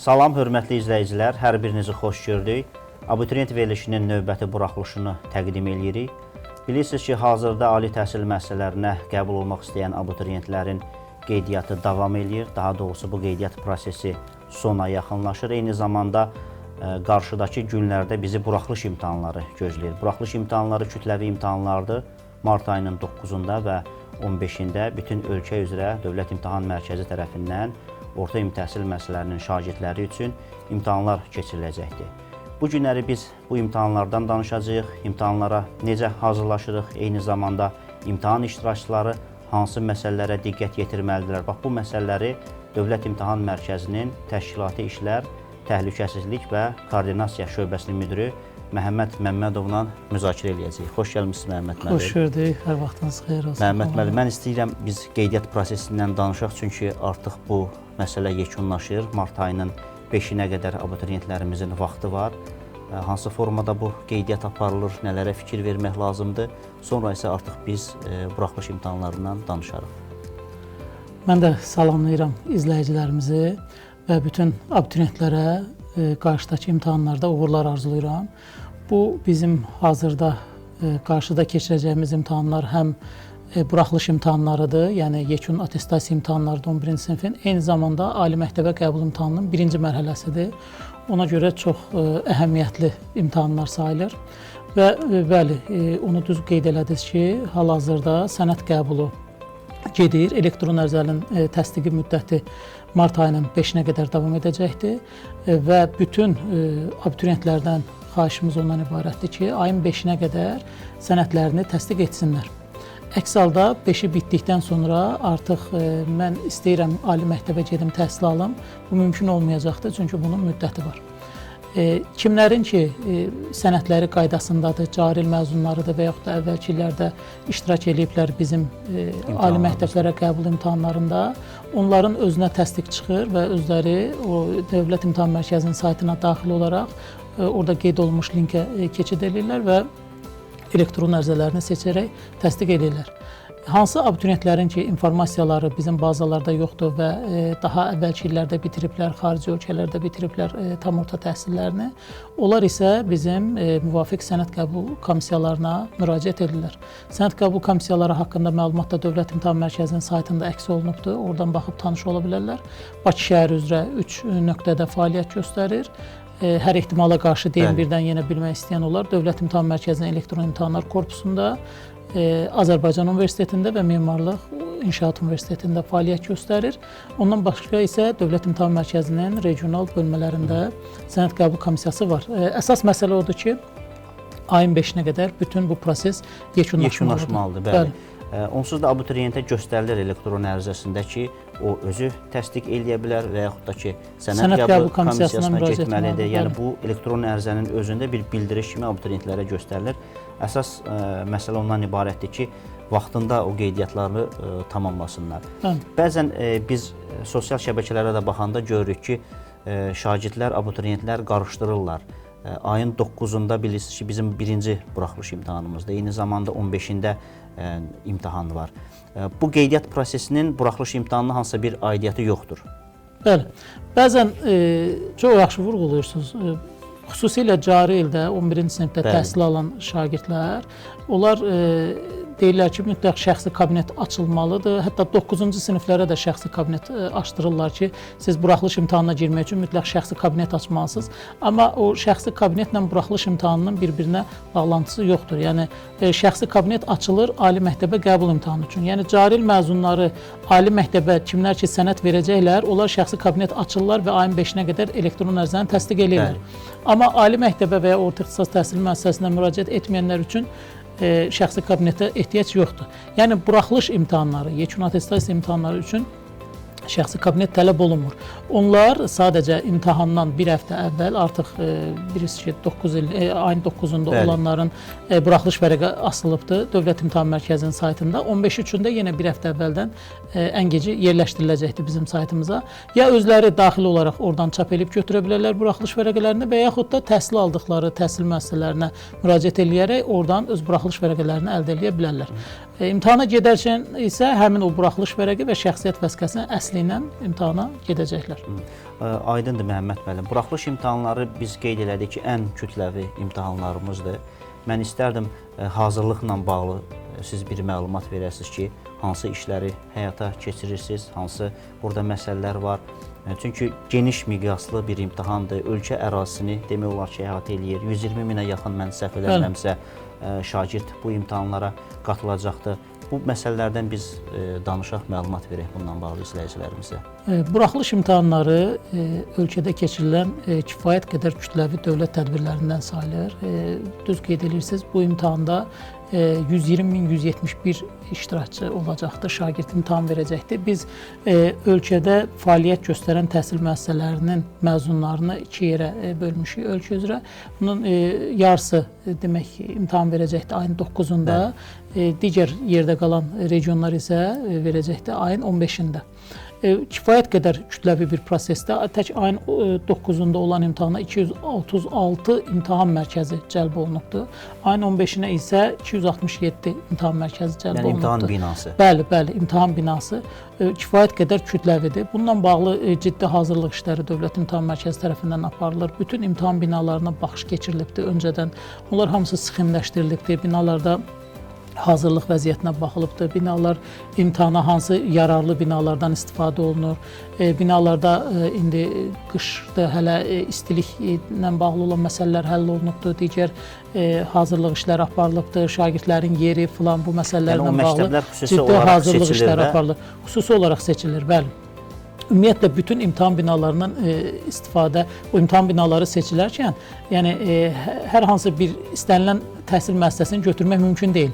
Salam, hörmətli izləyicilər, hər birinizi xoş gördük. Abituriyent verilişinin növbəti buraxılışını təqdim edirik. Bilirsiniz ki, hazırda ali təhsil müəssisələrinə qəbul olmaq istəyən abituriyentlərin qeydiyyatı davam edir. Daha doğrusu bu qeydiyyat prosesi sona yaxınlaşır. Eyni zamanda qarşıdakı günlərdə bizi buraxılış imtahanları gözləyir. Buraxılış imtahanları kütləvi imtahanlardır. Mart ayının 9-da və 15-də bütün ölkə üzrə Dövlət İmtahan Mərkəzi tərəfindən orta təhsil müəssisələrinin şagirdləri üçün imtahanlar keçiriləcəkdir. Bu günləri biz bu imtahanlardan danışacağıq, imtahanlara necə hazırlaşırıq, eyni zamanda imtahan iştirakçıları hansı məsələlərə diqqət yetirməlidirlər. Bax, bu məsələləri Dövlət İmtahan Mərkəzinin Təşkilati İşlər, Təhlükəsizlik və Koordinasiya şöbəsinin müdiri Məhəmməd Məmmədovla müzakirə edəcəyik. Xoş gəlmişsiniz Məhəmməd müəllim. Xoş gördük, hər vaxtınız xeyir olsun. Məhəmməd müəllim, mən istəyirəm biz qeydiyyat prosesindən danışaq, çünki artıq bu məsələ yekunlaşır. Mart ayının 5-nə qədər abituriyentlərimizin vaxtı var. Hansı formada bu qeydiyyat aparılır, nələrə fikir vermək lazımdır. Sonra isə artıq biz buraxılış imtahanlarından danışarıq. Mən də salamlayıram izləyicilərimizi və bütün abituriyentlərə qarşıdakı imtahanlarda uğurlar arzulayıram. Bu bizim hazırda qarşıda keçirəcəyimiz imtahanlar həm buraxılış imtahanlarıdır, yəni yekun attestasiya imtahanlarıdır 11-ci sinifin, eyni zamanda ali məktəbə qəbul imtahanının birinci mərhələsidir. Ona görə çox əhəmiyyətli imtahanlar sayılır və bəli, onu düz qeyd elədiniz ki, hal-hazırda sənəd qəbulu gedir. Elektron ərizənin təsdiqi müddəti mart ayının 5-nə qədər davam edəcəkdir və bütün abituriyentlərdən xahişimiz ondan ibarətdir ki, ayın 5-nə qədər sənədlərini təsdiq etsinlər. Əks halda 5-i bitdikdən sonra artıq mən istəyirəm ali məktəbə gedim, təhsil alım. Bu mümkün olmayacaqdır, çünki bunun müddəti var. Kimlərin ki, sənədləri qaydasındadır, cari il məzunlarıdır və yaxud da əvvəlki illərdə iştirak ediblər bizim ali məktəblərə qəbul imtahanlarında, onların özünə təsdiq çıxır və özləri o Dövlət İmtahan Mərkəzinin saytına daxil olaraq orada qeyd olunmuş linkə keçid edirlər və elektron ərizələrini seçərək təsdiq edirlər. Hansı abituriyentlərin ki, informasiyaları bizim bazalarda yoxdur və daha əvvəlki illərdə bitiriblər, xarici ölkələrdə bitiriblər tam orta təhsillərini, onlar isə bizim müvafiq sənəd qəbul komissiyalarına müraciət edirlər. Sənəd qəbul komissiyaları haqqında məlumat da Dövlət İmtahan Mərkəzinin saytında əks olunubdur, oradan baxıb tanış ola bilərlər. Bakı şəhəri üzrə 3 nöqtədə fəaliyyət göstərir. Hər ehtimala qarşı deyim, birdən yenə bilmək istəyən olar. Dövlət İmtahan Mərkəzinin elektron imtahanlar korpusunda, Azərbaycan Universitetində və Memarlıq İnşaat Universitetində fəaliyyət göstərir. Ondan başqa isə Dövlət İmtahan Mərkəzinin regional bölmələrində sənəd qəbul komissiyası var. Əsas məsələ odur ki, ayın 5-nə qədər bütün bu proses yekunlaşmalıdır. Bəli. Onsuz da abituriyentə göstərilir elektron ərizəsində ki, o özü təsdiq eləyə bilər və yaxud da ki, sənəd qəbul komissiyasına getməlidir. Yəni, bu elektron ərizənin özündə bir bildiriş kimi abituriyentlərə göstərilir. Əsas məsələ ondan ibarətdir ki, vaxtında o qeydiyyatlarını tamamlasınlar. Bəzən biz sosial şəbəkələrə də baxanda görürük ki, şagirdlər, abituriyentlər qarışdırırlar. Ayın 9-da bilirsiniz ki, bizim birinci buraxılış imtahanımızda, eyni zamanda 15-də imtahan var. Bu qeydiyyat prosesinin buraxılış imtahanına hansısa bir aidiyyəti yoxdur. Bəli, bəzən çox yaxşı vurğuluyursunuz. Xüsusilə cari ildə 11-ci sinifdə təhsil alan şagirdlər, onlar deyirlər ki, mütləq şəxsi kabinet açılmalıdır. Hətta 9-cu siniflərə də şəxsi kabinet açdırırlar ki, siz buraxılış imtahanına girmək üçün mütləq şəxsi kabinet açmalısınız. Amma o şəxsi kabinetlə buraxılış imtahanının bir-birinə bağlantısı yoxdur. Yəni, şəxsi kabinet açılır ali məktəbə qəbul imtahanı üçün. Yəni, cari il məzunları ali məktəbə kimlər ki, sənəd verəcəklər, onlar şəxsi kabinet açırlar və ayın 5-nə qədər elektron ərizəni təsdiq edirlər. Amma ali məktəbə və ya orta ixtisas təhsil müəssisəsinə müraciət etməyənlər üçün şəxsi kabinetə ehtiyac yoxdur. Yəni, buraxılış imtahanları, yekun attestasiya imtahanları üçün şəxsi kabinet tələb olunmur. Onlar sadəcə imtahandan bir həftə əvvəl artıq bilirsiniz ki, ayın 9-da olanların buraxılış vərəqə asılıbdır Dövlət İmtahan Mərkəzinin saytında. 15 üçün də yenə bir həftə əvvəldən ən geci yerləşdiriləcəkdir bizim saytımıza. Ya özləri daxil olaraq oradan çap edib götürə bilərlər buraxılış vərəqələrini və yaxud da təhsil aldıqları təhsil müəssisələrinə müraciət edərək oradan öz buraxılış vərəqələrini əldə edə bilərlər. İmtahana gedərkən isə həmin o buraxılış vərəqi və şəxsiyyət vəsiqəsinin əsli ilə imtahana gedəcəklər. Aydındır Məhəmməd müəllim. Buraxılış imtahanları biz qeyd elədik ki, ən kütləvi imtahanlarımızdır. Mən istərdim hazırlıqla bağlı siz bir məlumat verəsiniz ki, hansı işləri həyata keçirirsiniz, hansı burada məsələlər var. Çünki geniş miqyaslı bir imtahandır. Ölkə ərazisini demək olar ki, əhatə eləyir. 120 minə yaxın mən səhv eləmirəmsə şagird bu imtahanlara qatılacaqdır. Bu məsələlərdən biz danışaq, məlumat verək bununla bağlı izləyicilərimizə. Buraxılış imtahanları ölkədə keçirilən kifayət qədər kütləvi dövlət tədbirlərindən sayılır. Düz qeyd edirsiniz, bu imtahanda 120.171 iştirakçı olacaqdır, şagird imtahan verəcəkdir. Biz ölkədə fəaliyyət göstərən təhsil müəssisələrinin məzunlarını iki yerə bölmüşük ölkə üzrə. Bunun yarısı demək imtahan verəcəkdir ayın 9-unda, digər yerdə qalan regionlar isə verəcəkdir ayın 15-də. Kifayət qədər kütləvi bir prosesdə tək ayın 9-unda olan imtahana 236 imtahan mərkəzi cəlb olunubdur. Ayın 15-nə isə 267 imtahan mərkəzi cəlb olunubdur. Yəni imtahan binası. Bəli, imtahan binası kifayət qədər kütləvidir. Bununla bağlı ciddi hazırlıq işləri Dövlət İmtahan Mərkəzi tərəfindən aparılır. Bütün imtahan binalarına baxış keçirilibdir öncədən. Bunlar hamısı sıxımləşdirilibdir. Binalarda hazırlıq vəziyyətinə baxılıbdır. Binalar imtahana hansı yararlı binalardan istifadə olunur. Binalarda indi qışda hələ istiliklə bağlı olan məsələlər həll olunubdur. Digər hazırlıq işləri aparılıbdır. Şagirdlərin yeri filan bu məsələlərlə bağlı ciddi hazırlıq işləri aparılır. Xüsusi olaraq seçilir, bəli. Ümumiyyətlə bütün imtahan binalarından istifadə, o imtahan binaları seçilərkən, yəni hər hansı bir istənilən təhsil müəssisəsini götürmək mümkün deyil.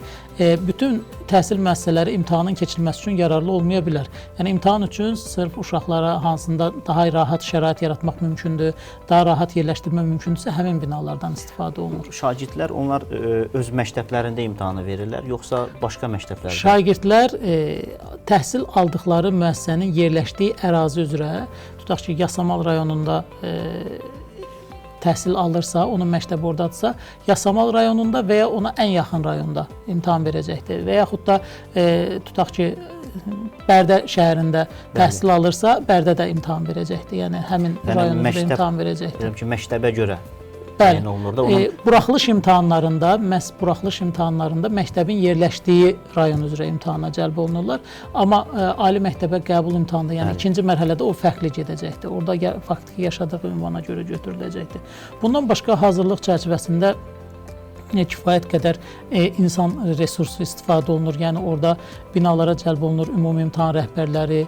Bütün təhsil müəssisələri imtahanın keçirilməsi üçün yararlı olmaya bilər. Yəni imtahan üçün sırf uşaqlara hansında daha rahat şərait yaratmaq mümkündür, daha rahat yerləşdirmək mümkündürsə həmin binalardan istifadə olunur. Şagirdlər onlar öz məktəblərində imtahanı verirlər, yoxsa başqa məktəblərdə? Şagirdlər təhsil aldıqları müəssisənin yerləşdiyi ərazi üzrə, tutaq ki, Yasamal rayonunda təhsil alırsa, onun məktəbi ordadırsa, Yasamal rayonunda və ya ona ən yaxın rayonda imtahan verəcəkdir. Və yaxud da tutaq ki, Bərdə şəhərində təhsil alırsa, Bərdə də imtahan verəcəkdir. Yəni həmin rayon üzrə imtahan verəcəkdir. Deyirəm ki, məktəbə görə bəli, olunur da. Buraxılış imtahanlarında, məhz buraxılış imtahanlarında məktəbin yerləşdiyi rayon üzrə imtahana cəlb olunurlar. Amma ali məktəbə qəbul imtahanında, yəni ikinci mərhələdə o fərqli gedəcəkdir. Orada faktiki yaşadığı ünvana görə götürüləcəkdir. Bundan başqa hazırlıq çərçivəsində kifayət qədər insan resursu istifadə olunur. Yəni orada binalara cəlb olunur ümumi imtahan rəhbərləri,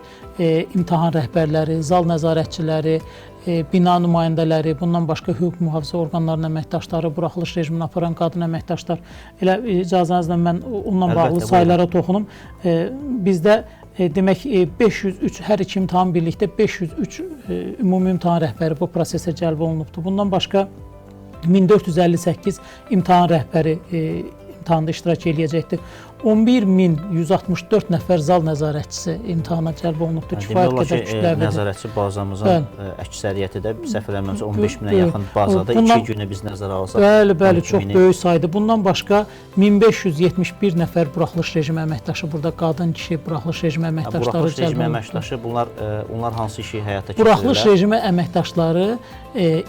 imtahan rəhbərləri, zal nəzarətçiləri, bina nümayəndələri, bundan başqa hüquq mühafizə orqanlarının əməkdaşları, buraxılış rejimini aparan qadın əməkdaşlar. Elə icazənizlə mən onunla bağlı sayılara toxunum. Bizdə demək 503, hər iki imtahan birlikdə 503 ümumi imtahan rəhbəri bu prosesə cəlb olunubdur. Bundan başqa 1458 imtahan rəhbəri imtahanda iştirak edəcəkdir. 11.164 nəfər zal nəzarətçisi imtahana cəlb olunubdur. Demək olar ki, nəzarətçi bazamızın əksəriyyəti də səhv eləmirəmsə 15 minə yaxın bazada 2 günü biz nəzərə alsaq. Bəli, çox böyük saydır. Bundan başqa 1571 nəfər buraxılış rejimi əməkdaşı, burada qadın, kişi buraxılış rejimi əməkdaşları cəlb olunubdur. Buraxılış rejimi əməkdaşı, onlar hansı işi həyata keçirirlər? Buraxılış rejimi əməkdaşları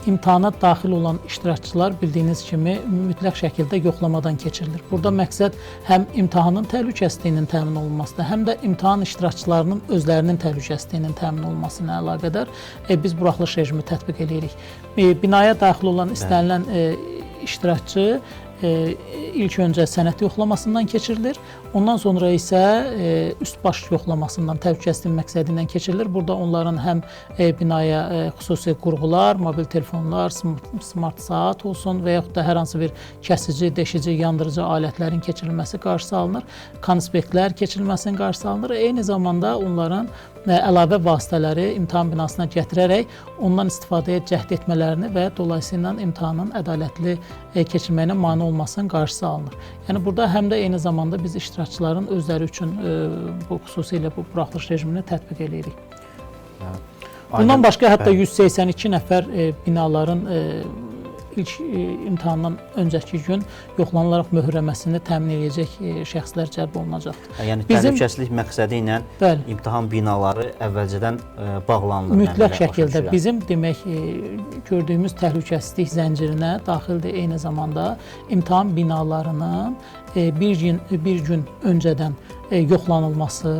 imtahana daxil olan iştirakçılar bildiyiniz kimi mütləq şəkildə yoxlamadan keçirilir. Burada məqsəd həm imtahanın təhlükəsizliyinin təmin olunmasıdır, həm də imtahan iştirakçılarının özlərinin təhlükəsizliyinin təmin olması ilə əlaqədar biz buraxılış rejimi tətbiq edirik. Binaya daxil olan istənilən iştirakçı ilk öncə sənəd yoxlamasından keçirilir. Ondan sonra isə üst-baş yoxlamasından, təhlükəsizlik məqsədi ilə keçirilir. Burada onların həm binaya xüsusi qurğular, mobil telefonlar, smart saat olsun və yaxud da hər hansı bir kəsici, deşici, yandırıcı alətlərin keçirilməsi qarşısı alınır. Konspektlər keçirilməsinin qarşısı alınır. Eyni zamanda onların əlavə vasitələri imtahan binasına gətirərək ondan istifadəyə cəhd etmələrini və dolayısıyla imtahanın ədalətli keçirməyinə mane olmasının qarşısı alınır. Yəni burada həm də eyni zamanda biz iştirakçıların özləri üçün bu xüsusilə bu buraxılış rejimini tətbiq edirik. Bundan başqa hətta 182 nəfər binaların ilk imtahandan öncəki gün yoxlanılaraq möhürləməsini təmin edəcək şəxslər cəlb olunacaqdır. Yəni təhlükəsizlik məqsədi ilə imtahan binaları əvvəlcədən bağlanılır. Mütləq şəkildə bizim demək gördüyümüz təhlükəsizlik zəncirinə daxildir. Eyni zamanda imtahan binalarının bir gün öncədən yoxlanılması,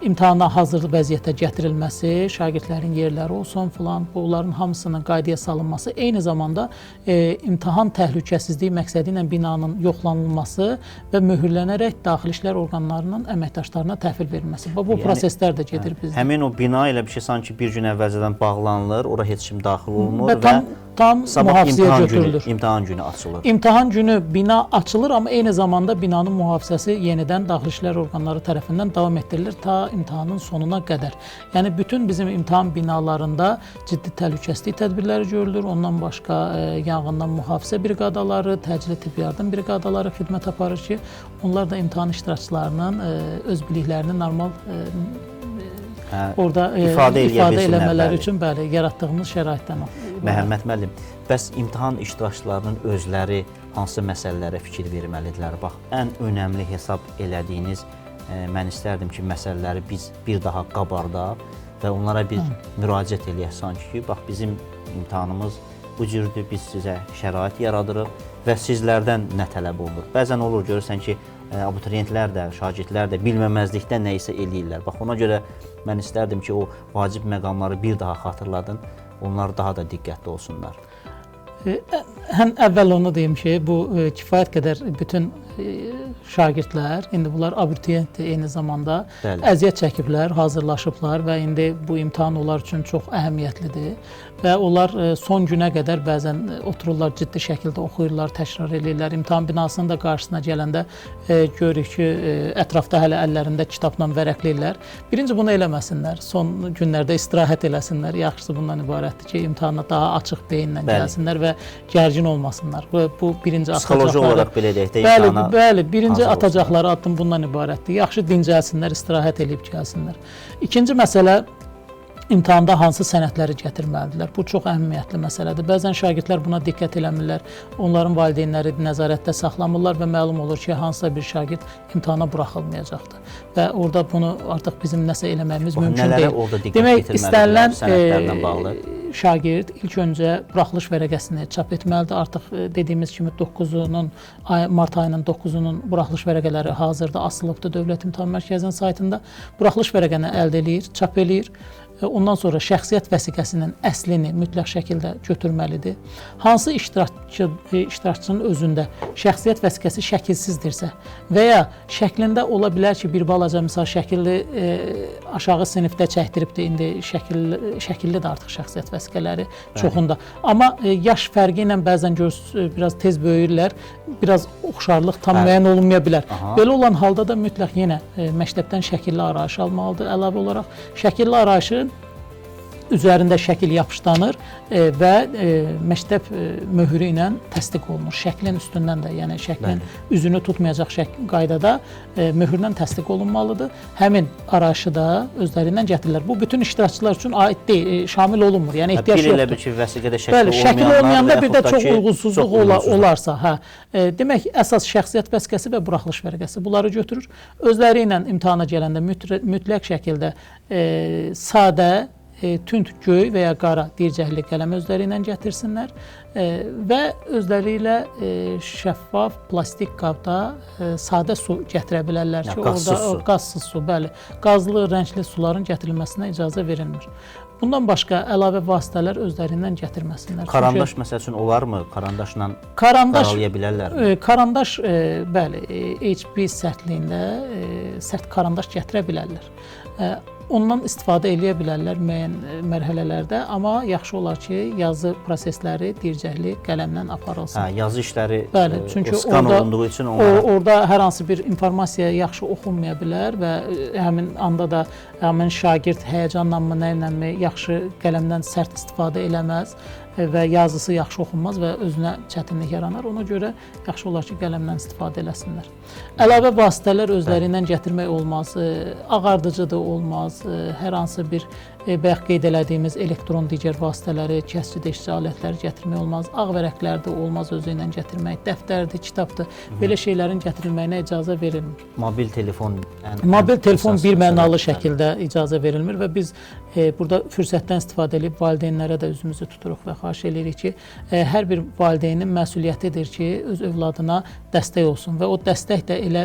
imtahana hazır vəziyyətə gətirilməsi, şagirdlərin yerləri olsun filan, bunların hamısının qaydaya salınması, eyni zamanda imtahan təhlükəsizliyi məqsədi ilə binanın yoxlanılması və möhürlənərək daxili işlər orqanlarının əməkdaşlarına təhvil verilməsi. Bu proseslər də gedir bizdə. Həmin o bina elə bir şey sanki bir gün əvvəlcədən bağlanılır, ora heç kim daxil olmur və tam mühafizəyə götürülür. İmtahan günü açılır. İmtahan günü bina açılır, amma eyni zamanda binanın mühafizəsi yenidən daxili işlər orqanları tərəfindən davam etdirilir ta imtahanın sonuna qədər. Yəni bütün bizim imtahan binalarında ciddi təhlükəsizlik tədbirləri görülür. Ondan başqa yanğından mühafizə briqadaları, təcili tibbi yardım briqadaları xidmət aparır ki, onlar da imtahan iştirakçılarının öz biliklərini normal orada ifadə eləmələri üçün bəli, yaratdığımız şəraitdən o. Məhəmməd müəllim, bəs imtahan iştirakçılarının özləri hansı məsələlərə fikir verməlidirlər? Bax, ən önəmli hesab elədiyiniz, mən istərdim ki, məsələləri biz bir daha qabardaq və onlara bir müraciət eləyək sanki ki, bax, bizim imtahanımız bu cürdür, biz sizə şərait yaradırıq və sizlərdən nə tələb olunur? Bəzən olur, görürsən ki, abituriyentlər də, şagirdlər də bilməməzlikdən nə isə eləyirlər. Bax, ona görə mən istərdim ki, o vacib məqamları bir daha xatırladın, onlar daha da diqqətli olsunlar. Əvvəl onu deyim ki, bu kifayət qədər bütün şagirdlər, indi bunlar abituriyentdir, eyni zamanda əziyyət çəkiblər, hazırlaşıblar və indi bu imtahan onlar üçün çox əhəmiyyətlidir və onlar son günə qədər bəzən otururlar, ciddi şəkildə oxuyurlar, təkrar edirlər. İmtahan binasının da qarşısına gələndə görürük ki, ətrafda hələ əllərində kitabla vərəqləyirlər. Birinci bunu eləməsinlər, son günlərdə istirahət eləsinlər. Yaxşısı bundan ibarətdir ki, imtahana daha açıq beyinlə gəlsinlər və gərgin olmasınlar. Bu birinci atacaqları. Psixoloji olaraq belə deyək də imtahana. Bəli, birinci atacaqları addım bundan ibarətdir. Yaxşı dincəlsinlər, istirahət edib gəlsinlər. İkinci məsələ, imtahanda hansı sənədləri gətirməlidirlər? Bu çox əhəmiyyətli məsələdir. Bəzən şagirdlər buna diqqət eləmirlər. Onların valideynləri nəzarətdə saxlamırlar və məlum olur ki, hansısa bir şagird imtahana buraxılmayacaqdır. Və orada bunu artıq bizim nəsə eləməyimiz mümkün deyil. Nələrə orada diqqət yetirməlidirlər sənədlərlə bağlı? Şagird ilk öncə buraxılış vərəqəsini çap etməlidir. Artıq dediyimiz kimi mart ayının 9-unun buraxılış vərəqələri hazırda asılıbdır Dövlət İmtahan Mərkəzinin saytında. Buraxılış vərəqəni əldə eləyir, çap eləyir. Ondan sonra şəxsiyyət vəsiqəsinin əslini mütləq şəkildə götürməlidir. Hansı iştirakçının özündə şəxsiyyət vəsiqəsi şəkilsizdirsə və ya şəklində ola bilər ki, bir balaca misal şəkilli aşağı sinifdə çəkdiribdir, indi şəkillidir artıq şəxsiyyət vəsiqələri çoxunda. Amma yaş fərqi ilə bəzən biraz tez böyüyürlər, biraz oxşarlıq tam müəyyən olunmaya bilər. Belə olan halda da mütləq yenə məktəbdən şəkilli arayış almalıdır. Əlavə olaraq şəkilli arayışı üzərində şəkil yapışlanır və məktəb möhürü ilə təsdiq olunur. Şəklin üstündən də, yəni şəklin üzünü tutmayacaq qaydada möhürlə təsdiq olunmalıdır. Həmin arayışı da özlərindən gətirirlər. Bu bütün iştirakçılar üçün aid deyil, şamil olunmur. Yəni ehtiyac yoxdur. Bir elə bir ki, vəsiqədə şəkil şəkil olmayanda bir də çox uyğunsuzluq olarsa, demək əsas şəxsiyyət vəsiqəsi və buraxılış vərəqəsi bunları götürür. Özləri ilə imtahana gələndə mütləq şəkildə sadə, tünd göy və ya qara dircəkli qələm özləri ilə gətirsinlər və özləri ilə şəffaf plastik qabda sadə su gətirə bilərlər ki, orada qazsız su, bəli, qazlı, rəngli suların gətirilməsinə icazə verilmir. Bundan başqa əlavə vasitələr özlərindən gətirməsinlər. Karandaş məsəl üçün olarmı? Karandaşla qaralaya bilərlərmi? Karandaş, bəli, HB sərtliyində sərt karandaş gətirə bilərlər. Ondan istifadə edə bilərlər müəyyən mərhələlərdə, amma yaxşı olar ki, yazı prosesləri dircəkli qələmlə aparılsın. Yazı işləri skan olunduğu üçün orada hər hansı bir informasiya yaxşı oxunmaya bilər və həmin anda da həmin şagird həyəcanlanma, nəyinənmi yaxşı qələmdən sərt istifadə eləməz və yazısı yaxşı oxunmaz və özünə çətinlik yaranar. Ona görə yaxşı olar ki, qələmdən istifadə eləsinlər. Əlavə vasitələr özlərindən gətirmək olmaz, ağardıcı da olmaz, hər hansı bir bayaq qeyd elədiyimiz elektron digər vasitələri, kəsici-deşici alətləri gətirmək olmaz. Ağ vərəqlərdə olmaz özü ilə gətirmək, dəftərdir, kitabdır. Belə şeylərin gətirilməyinə icazə verilmir. Mobil telefon Mobil telefon birmənalı şəkildə icazə verilmir və biz burada fürsətdən istifadə edib valideynlərə də üzümüzü tuturuq və xahiş edirik ki, hər bir valideynin məsuliyyətidir ki, öz övladına dəstək olsun və o dəstək də elə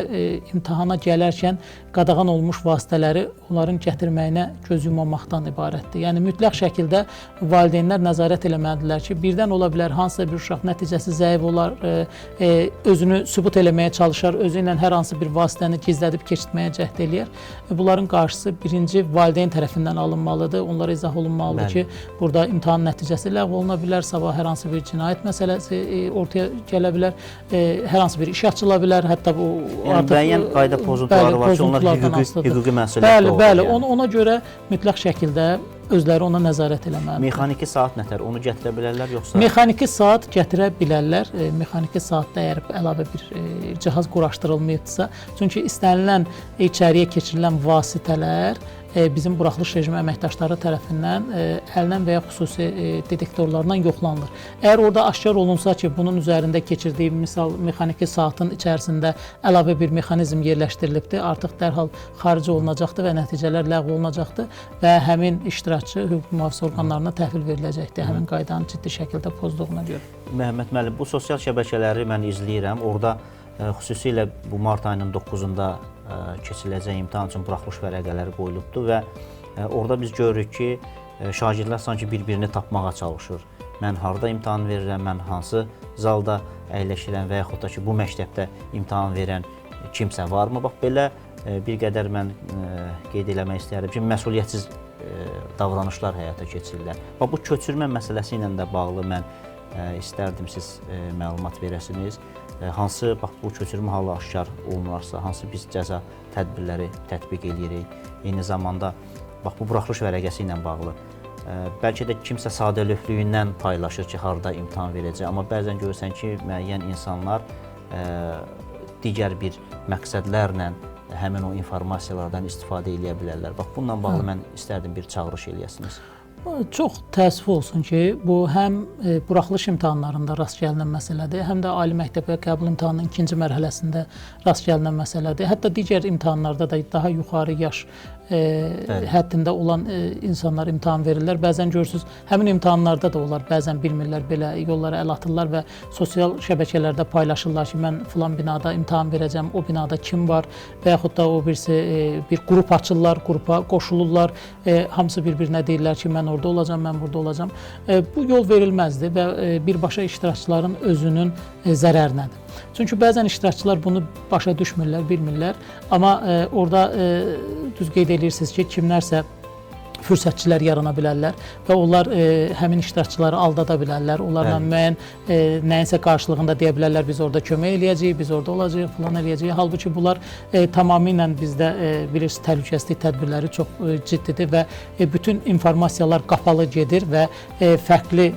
imtahana gələrkən qadağan olmuş vasitələri onların gətirməyinə göz yummamaqdan ibarətdir. Yəni mütləq şəkildə valideynlər nəzarət eləməlidirlər ki, birdən ola bilər hansısa bir uşaq nəticəsi zəif olar, özünü sübut eləməyə çalışar, özü ilə hər hansı bir vasitəni gizlədib keçirtməyə cəhd eləyər. Bunların qarşısı birinci valideyn tərəfindən alınmalıdır. Onlara izah olunmalıdır ki, burada imtahan nəticəsi ləğv oluna bilər, sabah hər hansı bir cinayət məsələsi ortaya gələ bilər, hər hansı bir iş açıla bilər, hətta bu artıq müəyyən qayda pozuntuları var ki, onlar hüquqi məsuliyyətli olur. Bəli, ona görə mütləq şəkildə özləri ona nəzarət eləməlidir. Mexaniki saat nətər? Onu gətirə bilərlər yoxsa? Mexaniki saat gətirə bilərlər. Mexaniki saatda əgər əlavə bir cihaz quraşdırılmayıbsa, çünki istənilən içəriyə keçirilən vasitələr bizim buraxılış rejimi əməkdaşları tərəfindən əldən və ya xüsusi detektorlarla yoxlanılır. Əgər orada aşkar olunsa ki, bunun üzərində keçirdiyi misal mexaniki saatın içərisində əlavə bir mexanizm yerləşdirilibdir, artıq dərhal xaric olunacaqdır və nəticələr ləğv olunacaqdır və həmin iştirakçı hüquq mühafizə orqanlarına təhvil veriləcəkdir, həmin qaydanın ciddi şəkildə pozduğuna görə. Məhəmməd müəllim, bu sosial şəbəkələri mən izləyirəm. Orada xüsusilə bu mart ayının 9-da keçiriləcək imtahan üçün buraxılış vərəqələri qoyulubdur və orada biz görürük ki, şagirdlər sanki bir-birini tapmağa çalışır. Mən harda imtahan verirəm, mən hansı zalda əyləşirəm və yaxud da ki, bu məktəbdə imtahan verən kimsə varmı? Bax, belə bir qədər mən qeyd eləmək istəyərəm ki, məsuliyyətsiz davranışlar həyata keçirirlər. Bax, bu köçürmə məsələsi ilə də bağlı mən istərdim siz məlumat verəsiniz. Hansı bax, bu köçürmə halı aşkar olunarsa, hansı biz cəza tədbirləri tətbiq edirik. Eyni zamanda bax, bu buraxılış vərəqəsi ilə bağlı. Bəlkə də kimsə sadəlövhlüyündən paylaşır ki, harda imtahan verəcək. Amma bəzən görürsən ki, müəyyən insanlar digər bir məqsədlərlə həmin o informasiyalardan istifadə edə bilərlər. Bax, bununla bağlı mən istərdim bir çağırış eləyəsiniz. Çox təəssüf olsun ki, bu həm buraxılış imtahanlarında rast gəlinən məsələdir, həm də ali məktəbə qəbul imtahanının ikinci mərhələsində rast gəlinən məsələdir. Hətta digər imtahanlarda da daha yuxarı yaş həddində olan insanlar imtahan verirlər. Bəzən görürsünüz, həmin imtahanlarda da onlar bəzən bilmirlər, belə yollara əl atırlar və sosial şəbəkələrdə paylaşırlar ki, mən filan binada imtahan verəcəm, o binada kim var və yaxud da o birisi bir qrup açırlar, qrupa qoşulurlar, hamısı bir-birinə deyirlər ki, mən orada olacam, mən burada olacam. Bu yol verilməzdir və birbaşa iştirakçıların özünün zərərinədir. Çünki bəzən iştirakçılar bunu başa düşmürlər, bilmirlər. Amma orada düz qeyd edirsiniz ki, kimlərsə fürsətçilər yarana bilərlər və onlar həmin iştirakçıları aldada bilərlər. Onlarla müəyyən nəyinsə qarşılığında deyə bilərlər, biz orada kömək eləyəcəyik, biz orada olacağıq, falan eləyəcəyik. Halbuki bunlar tamamilə bizdə bilirsiniz, təhlükəsizlik tədbirləri çox ciddidir və bütün informasiyalar qapalı gedir və fərqli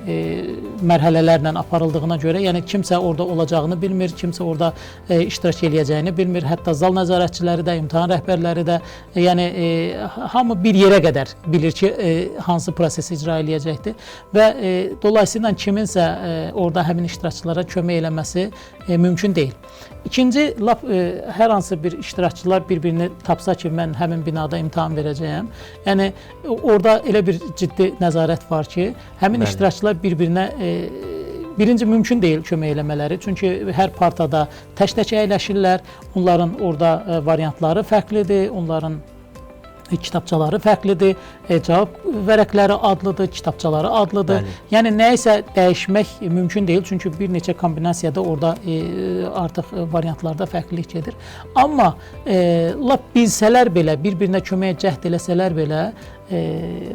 mərhələlərlə aparıldığına görə, yəni kimsə orada olacağını bilmir, kimsə orada iştirak eləyəcəyini bilmir. Hətta zal nəzarətçiləri də, imtahan rəhbərləri də, yəni hamı bir yerə qədər bilir ki, hansı prosesi icra eləyəcəkdir və dolayısıyla kiminsə orada həmin iştirakçılara kömək eləməsi mümkün deyil. İkinci, hər hansı bir iştirakçılar bir-birini tapsa ki, mən həmin binada imtahan verəcəyəm, yəni orada elə bir ciddi nəzarət var ki, həmin iştirakçılar bir-birinə birinci mümkün deyil kömək eləmələri, çünki hər partada tək-tək əyləşirlər, onların orada variantları fərqlidir, onların kitabçaları fərqlidir, cavab vərəqləri adlıdır, kitabçaları adlıdır. Yəni nəyisə dəyişmək mümkün deyil, çünki bir neçə kombinasiyada orada artıq variantlarda fərqlilik gedir. Amma lap bilsələr belə, bir-birinə köməyə cəhd eləsələr belə,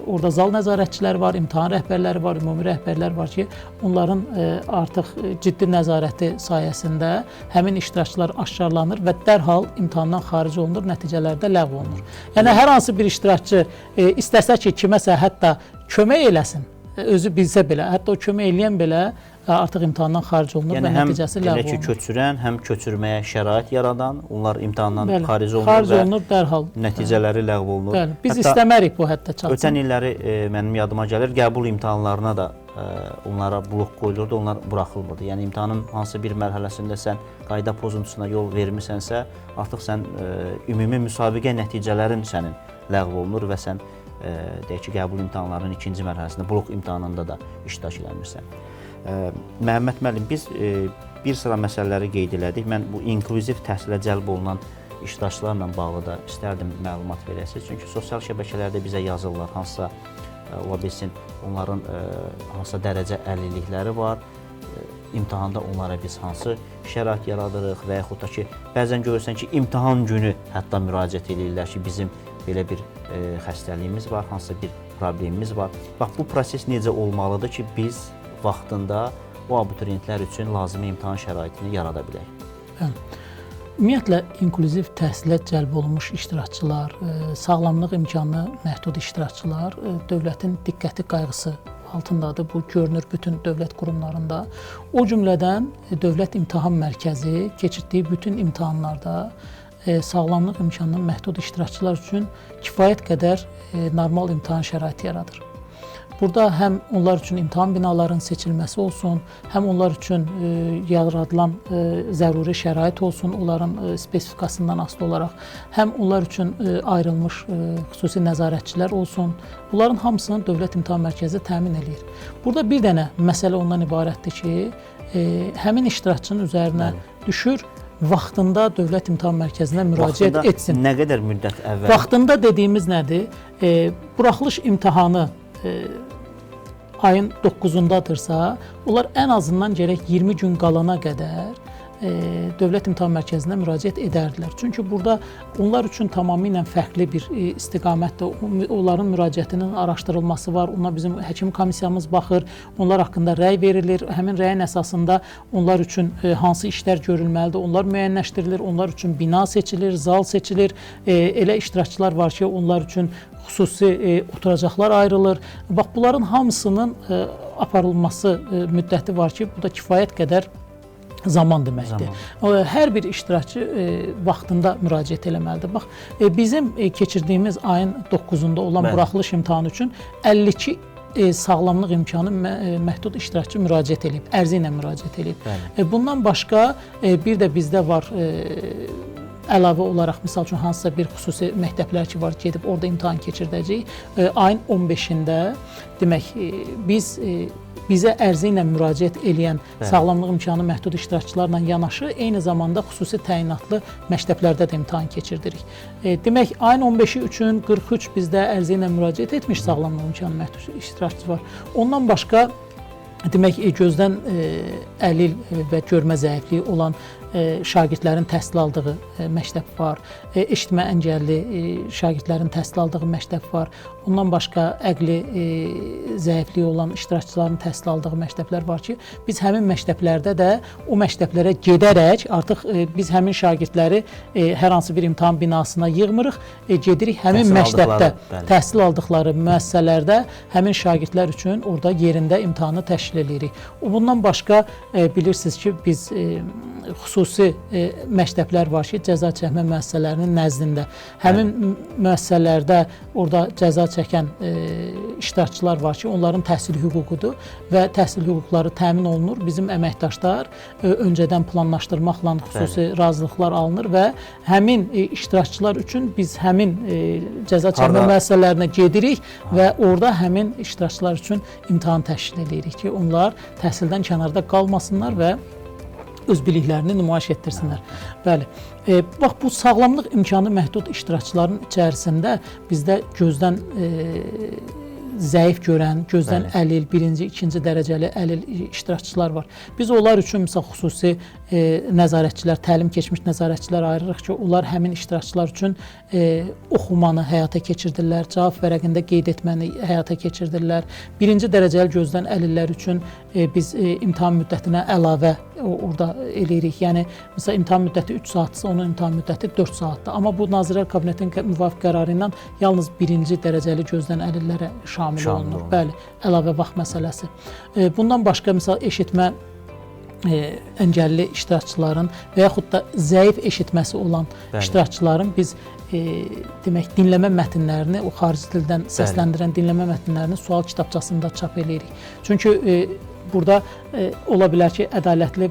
orada zal nəzarətçiləri var, imtahan rəhbərləri var, ümumi rəhbərlər var ki, onların artıq ciddi nəzarəti sayəsində həmin iştirakçılar aşkarlanır və dərhal imtahandan xaric olunur, nəticələrdə ləğv olunur. Yəni hər hansı bir iştirakçı istəsə ki, kiməsə hətta kömək eləsin, özü bilsə belə, hətta o kömək eləyən belə artıq imtahandan xaric olunur Yəni və həm nəticəsi elə ləğv ki, olunur. köçürən, həm köçürməyə şərait yaradan, onlar imtahandan Bəli, xaric olunur xaric və olunur dərhal. nəticələri ləğv olunur. Bəli, biz Hətta istəmərik bu həddə çatsın. ötən illəri mənim yadıma gəlir, qəbul imtahanlarına da onlara blok qoyulurdu, onlar buraxılmırdı. Yəni imtahanın hansı bir mərhələsində sən qayda pozuntusuna yol vermisənsə, artıq sən ümumi müsabiqə nəticələrin sənin ləğv olunur və sən deyək ki, qəbul imtahanlarının ikinci mərhələsində, blok imtahanında da iştirak eləmirsən. Məhəmməd müəllim, biz bir sıra məsələləri qeyd elədik. Mən bu inklüziv təhsilə cəlb olunan iştirakçılarla bağlı da istərdim məlumat verəsiniz. Çünki sosial şəbəkələrdə bizə yazırlar, hansısa ola bilsin, onların hansısa dərəcə əlillikləri var. İmtahanda onlara biz hansı şərait yaradırıq və yaxud da ki, bəzən görürsən ki, imtahan günü hətta müraciət edirlər ki, bizim belə bir xəstəliyimiz var, hansısa bir problemimiz var. Bax, bu proses necə olmalıdır ki, biz vaxtında o abituriyentlər üçün lazımi imtahan şəraitini yarada bilək? Ümumiyyətlə, inklüziv təhsilə cəlb olunmuş iştirakçılar, sağlamlıq imkanı məhdud iştirakçılar dövlətin diqqəti qayğısı altındadır. Bu görünür bütün dövlət qurumlarında. O cümlədən Dövlət İmtahan Mərkəzi keçirdiyi bütün imtahanlarda sağlamlıq imkanı məhdud iştirakçılar üçün kifayət qədər normal imtahan şəraiti yaradır. Burada həm onlar üçün imtahan binalarının seçilməsi olsun, həm onlar üçün yaradılan zəruri şərait olsun, onların spesifikasından asılı olaraq, həm onlar üçün ayrılmış xüsusi nəzarətçilər olsun, bunların hamısını Dövlət İmtahan Mərkəzi təmin edir. Burada bir dənə məsələ ondan ibarətdir ki, həmin iştirakçının üzərinə düşür, vaxtında Dövlət İmtahan Mərkəzinə müraciət etsin. Nə qədər müddət əvvəl? Vaxtında dediyimiz nədir? Buraxılış imtahanı ayın 9-undadırsa, onlar ən azından gərək 20 gün qalana qədər Dövlət İmtahan Mərkəzinə müraciət edərdilər. Çünki burada onlar üçün tamamilə fərqli bir istiqamətdə onların müraciətinin araşdırılması var. Ona bizim həkim komissiyamız baxır, onlar haqqında rəy verilir. Həmin rəyin əsasında onlar üçün hansı işlər görülməlidir, onlar müəyyənləşdirilir, onlar üçün bina seçilir, zal seçilir. Elə iştirakçılar var ki, onlar üçün xüsusi oturacaqlar ayrılır. Bax, bunların hamısının aparılması müddəti var ki, bu da kifayət qədər zaman deməkdir. Hər bir iştirakçı vaxtında müraciət eləməlidir. Bax, bizim keçirdiyimiz ayın 9-unda olan buraxılış imtahanı üçün 52 sağlamlıq imkanı məhdud iştirakçı müraciət edib, ərizə ilə müraciət edib. Bundan başqa bir də bizdə var əlavə olaraq, misal üçün, hansısa bir xüsusi məktəblər ki var, gedib orada imtahan keçirdəcəyik. Ayın 15-də demək, bizə ərizə ilə müraciət edən sağlamlıq imkanı məhdud iştirakçılarla yanaşı, eyni zamanda xüsusi təyinatlı məktəblərdə də imtahan keçirdirik. Demək, ayın 15-i üçün 43 bizdə ərizə ilə müraciət etmiş sağlamlıq imkanı məhdud iştirakçı var. Ondan başqa, demək, gözdən əlil və görmə zəifliyi olan şagirdlərin təhsil aldığı məktəb var, eşitmə əngəlli şagirdlərin təhsil aldığı məktəb var, ondan başqa əqli zəifliyi olan iştirakçıların təhsil aldığı məktəblər var ki, biz həmin məktəblərdə də o məktəblərə gedərək artıq biz həmin şagirdləri hər hansı bir imtahan binasına yığmırıq, gedirik həmin məktəbdə təhsil aldıqları müəssisələrdə həmin şagirdlər üçün orada yerində imtahanı təşkil edirik. Bundan başqa bilirsiniz ki, biz xüsusi məktəblər var ki, cəza çəkmə müəssisələrinin nəzdində. Həmin müəssisələrdə orada cəza çəkən iştirakçılar var ki, onların təhsil hüququdur və təhsil hüquqları təmin olunur. Bizim əməkdaşlar öncədən planlaşdırmaqla xüsusi razılıqlar alınır və həmin iştirakçılar üçün biz həmin cəza çəkmə müəssisələrinə gedirik və orada həmin iştirakçılar üçün imtahan təşkil edirik ki, onlar təhsildən kənarda qalmasınlar və öz biliklərini nümayiş etdirsinlər. Bəli. Bax, bu sağlamlıq imkanı məhdud iştirakçıların içərisində bizdə gözdən zəif görən, gözdən əlil, birinci, ikinci dərəcəli əlil iştirakçılar var. Biz onlar üçün misal xüsusi nəzarətçilər, təlim keçmiş nəzarətçilər ayırırıq ki, onlar həmin iştirakçılar üçün oxumanı həyata keçirdirlər, cavab vərəqində qeyd etməni həyata keçirdirlər. Birinci dərəcəli gözdən əlillər üçün biz imtahan müddətinə əlavə orada eləyirik. Yəni məsələn imtahan müddəti 3 saatdırsa, onun imtahan müddəti 4 saatdır. Amma bu Nazirlər Kabinetinin müvafiq qərarı ilə yalnız birinci dərəcəli gözdən əlillərə şamil olunur. Bəli, əlavə vaxt məsələsi. Bundan başqa məsəl eşitmə əngəlli iştirakçıların və yaxud da zəif eşitməsi olan iştirakçıların biz demək dinləmə mətnlərini, o xarici dildən səsləndirən dinləmə mətnlərini sual kitabçasında çap eləyirik. Çünki burada ola bilər ki, ədalətli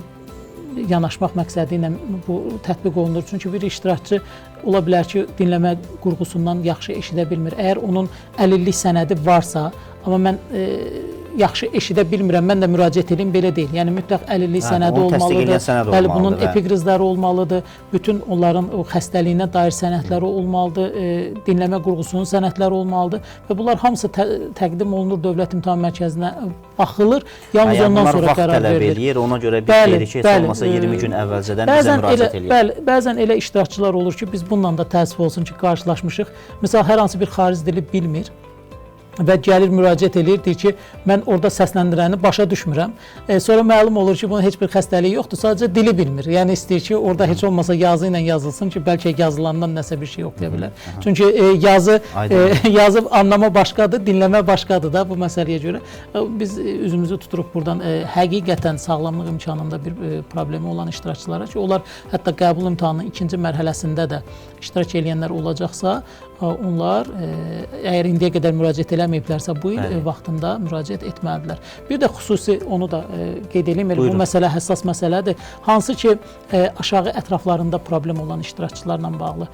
yanaşmaq məqsədi ilə bu tətbiq olunur. Çünki bir iştirakçı ola bilər ki, dinləmə qurğusundan yaxşı eşidə bilmir. Əgər onun əlillik sənədi varsa, amma mən yaxşı eşidə bilmirəm, mən də müraciət edeyim, belə deyil. Yəni mütləq əlillik sənədi olmalıdır. Bəli, bunun epikrizləri olmalıdır. Bütün onların o xəstəliyinə dair sənədləri olmalıdır. Dinləmə qurğusunun sənədləri olmalıdır və bunlar hamısı təqdim olunur Dövlət İmtahan Mərkəzinə, baxılır. Yalnız ondan sonra qərar verilir. Ona görə biz deyirik ki, heç olmasa 20 gün əvvəlcədən bizə müraciət edilir. Bəli, bəzən elə iştirakçılar olur ki, biz bununla da təəssüf olsun ki, qarşılaşmışıq. Məsələn, hər hansı bir xarici dili bilmir və gəlir müraciət edir, deyir ki, mən orada səsləndirəni başa düşmürəm. Sonra məlum olur ki, bunun heç bir xəstəliyi yoxdur, sadəcə dili bilmir. Yəni istəyir ki, orada heç olmasa yazı ilə yazılsın ki, bəlkə yazılandan nəsə bir şey oxuya bilər. Çünki yazı anlama başqadır, dinləmə başqadır da bu məsələyə görə. Biz üzümüzü tuturuq buradan həqiqətən sağlamlıq imkanında bir problemi olan iştirakçılara ki, onlar hətta qəbul imtahanının ikinci mərhələsində də iştirak edənlər olacaqsa, onlar əgər indiyə qədər müraciət eləməyiblərsə bu il vaxtında müraciət etməlidirlər. Bir də xüsusi onu da qeyd edeyim, bu məsələ həssas məsələdir. Hansı ki aşağı ətraflarında problem olan iştirakçılarla bağlı.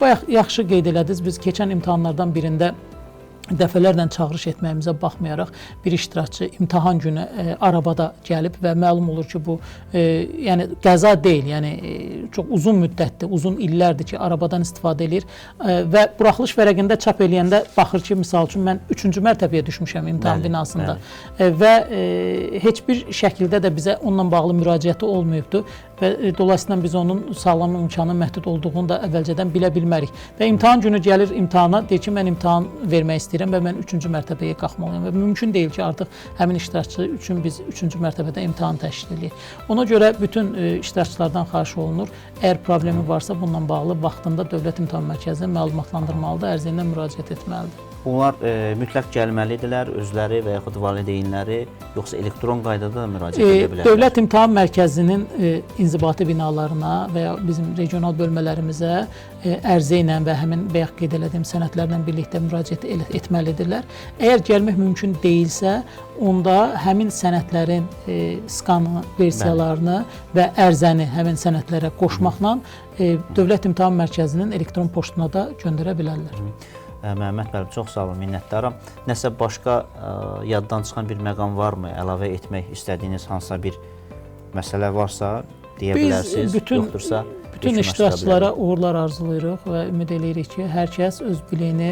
Bayaq yaxşı qeyd elədiniz, biz keçən imtahanlardan birində dəfələrlə çağırış etməyimizə baxmayaraq bir iştirakçı imtahan günü arabada gəlib və məlum olur ki, bu yəni qəza deyil, yəni çox uzun müddətdir, uzun illərdir ki, arabadan istifadə edir və buraxılış vərəqində çap eləyəndə baxır ki, misal üçün mən 3-cü mərtəbəyə düşmüşəm imtahan binasında və heç bir şəkildə də bizə onunla bağlı müraciəti olmayıbdır və dolayısıyla biz onun sağlamlıq imkanı məhdud olduğunu da əvvəlcədən bilə bilmərik. Və imtahan günü gəlir imtahana, deyir ki, mən imtahan vermək istəyirəm və mən 3-cü mərtəbəyə qalxmalıyam və mümkün deyil ki, artıq həmin iştirakçı üçün biz 3-cü mərtəbədə imtahan təşkil edək. Ona görə bütün iştirakçılardan xahiş olunur, əgər problemi varsa bununla bağlı vaxtında Dövlət İmtahan Mərkəzinə məlumatlandırmalıdır, ərizə ilə müraciət etməlidir. Bunlar mütləq gəlməlidirlər, özləri və yaxud valideynləri, yoxsa elektron qaydada da müraciət edə bilərlər? Dövlət İmtahan Mərkəzinin inzibati binalarına və ya bizim regional bölmələrimizə ərizə ilə və həmin bayaq qeyd elədiyim sənədlərlə birlikdə müraciət etməlidirlər. Əgər gəlmək mümkün deyilsə, onda həmin sənədlərin skanı, versiyalarını və ərizəni həmin sənədlərə qoşmaqla Dövlət İmtahan Mərkəzinin elektron poçtuna da göndərə bilərlər. Məhəmməd müəllim, çox sağ olun, minnətdaram. Nəsə başqa yaddan çıxan bir məqam varmı? Əlavə etmək istədiyiniz hansısa bir məsələ varsa deyə bilərsiniz, yoxdursa bütün iştirakçılara uğurlar arzulayırıq və ümid edirik ki, hər kəs öz biliyini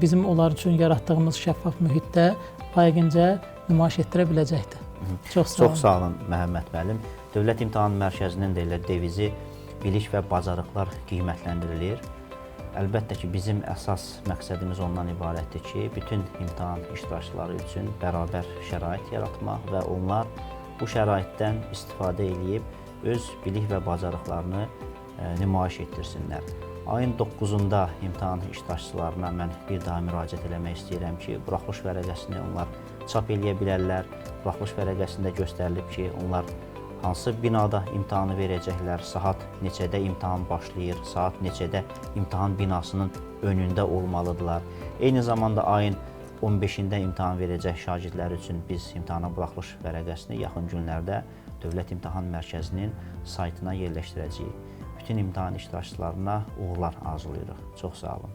bizim onlar üçün yaratdığımız şəffaf mühitdə layiqincə nümayiş etdirə biləcəkdir. Çox sağ olun, Məhəmməd müəllim. Dövlət İmtahan Mərkəzinin də devizi bilik və bacarıqlar qiymətləndirilir. Əlbəttə ki, bizim əsas məqsədimiz ondan ibarətdir ki, bütün imtahan iştirakçıları üçün bərabər şərait yaratmaq və onlar bu şəraitdən istifadə edib öz bilik və bacarıqlarını nümayiş etdirsinlər. Ayın 9-da imtahan iştirakçılarına mən bir daha müraciət eləmək istəyirəm ki, buraxılış vərəqəsini onlar çap eləyə bilərlər. Buraxılış vərəqəsində göstərilib ki, onlar hansı binada imtahanı verəcəklər, saat neçədə imtahan başlayır, saat neçədə imtahan binasının önündə olmalıdırlar. Eyni zamanda ayın 15-də imtahan verəcək şagirdlər üçün biz imtahana buraxılış vərəqəsini yaxın günlərdə Dövlət İmtahan Mərkəzinin saytına yerləşdirəcəyik. Bütün imtahan iştirakçılarına uğurlar arzulayırıq. Çox sağ olun.